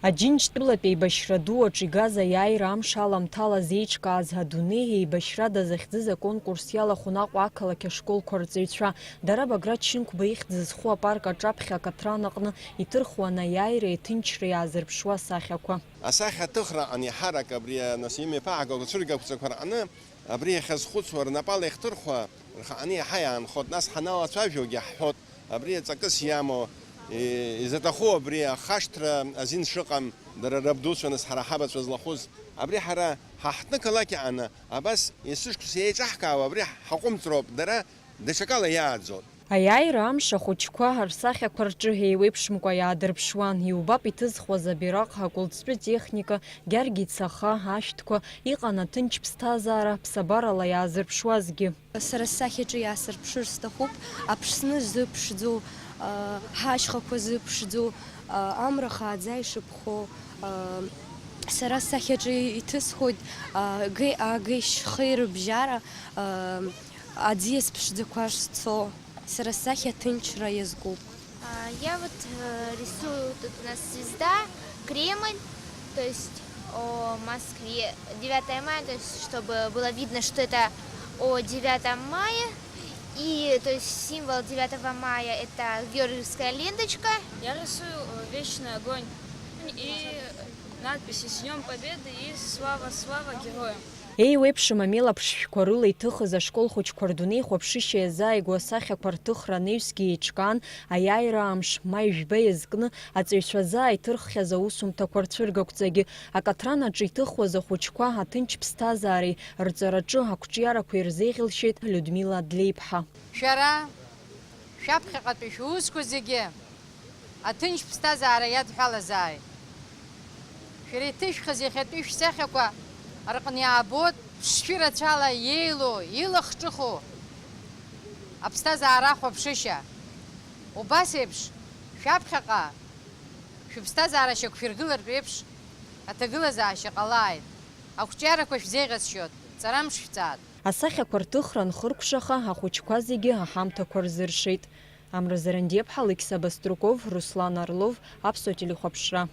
Аџьынџьтәылатә еибашьра ду аҿы игаз аиааира амш аламҭалаз еиҿкааз адунеи еибашьрада захьӡыз аконкурс иалахәын Аҟәа ақалақь ашколқәа рҵаҩцәа. Дара Баграт Шьынқәба ихьӡ зху апарк аҿаԥхьа акаҭран аҟны иҭырхуан аиааира иҭынчра иаазырԥшуа асахьақәа. Асахьа аҭыхраҟны иҳарак абри Насим иԥа агагацәыргақәҵақәа рҟны абри иахьазхәыцуа рнапала ихҭырхуа рхаҟны иаҳа иаанхот, нас ҳаналацәажәогьы ҳҳәот, абри ҵакыс иамоу изаҭаху абри ахашҭра азин шыҟам дара рабдуцәа нас ҳара ҳабацәа злахәыз абри ҳара ҳаҳҭнықалақь аҟны абас есышықәса еиҿаҳкаауа абри ҳаҟәымҵроуп, дара даҽакала иааӡоит. Аиааира амш ахәыҷқәа рсахьақәа рҿы еиуеиԥшымкәа иаадырԥшуан. Иубап иҭызхуаз абираҟ, акәылӡтәы техника, Гьаргь ицаха, ашәҭқәа, иҟан аҭынч ԥсҭазаара ԥсабарала иаазырԥшуазгьы. Сара сахьаҿы иаасырԥшыр сҭахуп, Аԥсны зыԥшӡоу, ҳашьхақәа зыԥшӡоу, амра хааӡа ишыԥхо, сара сахьаҿы иҭысхуеит агеи-шьхеи рыбжьара, аӡиас ԥшӡақәа шцо. Сара сахьа ҭынчра иазкуп. Я вот рисую, тут у нас звезда, Кремль, то есть о Москве, 9 мая, то есть чтобы было видно, что это о 9 мая. И то есть символ 9 мая это георгиевская ленточка. Я рисую вечный огонь и надписи «С Днем Победы» и «Слава, слава героям». Еиуеиԥшым амилаԥшшәқәа рыла иҭыхыз ашкол хәыҷқәа рдунеи хәаԥшышьа иазааигәоу асахьақәа рҭыхра анаҩсгьы еиҿкаан, аиааира амш ма ижәба иазкны аҵаҩцәа зааиҭырххьаз аусумҭақәа рцәыргақәҵагьы, акаҭран аҿы иҭыхуаз ахәыҷқәа аҭынч ԥсҭазаареи рҵараҿы ақәҿиарақәа ирзеиӷьылшьеит Людмила Длеиԥҳа. Шәара шәаԥхьаҟатәи шәусқәа зегьы аҭынч ԥсҭазаара иадҳәалазааит. Шәара иҭышәхыз иахьатәи шәсахьақәа рҟны иаабот шәшәырацәала иеилоу, илахҿыху аԥсҭазаара хәаԥшышьа. Убас еиԥш шәаԥхьаҟа шәыԥсҭазаара шьақәшәыргылартә еиԥш аҭагылазаашьа ҟалааит. Ақәҿиарақәа шәзеиӷьасшьот, ҵарамш шәҵаат. Асахьақәа рҭыхра нхыркәшаха ахәыҷқәа зегьы аҳамҭақәа рзыршеит. Амра Зарандиеԥҳа, Алықьса Баструков, Руслан Орлов, Аԥсуа телехәаԥшра.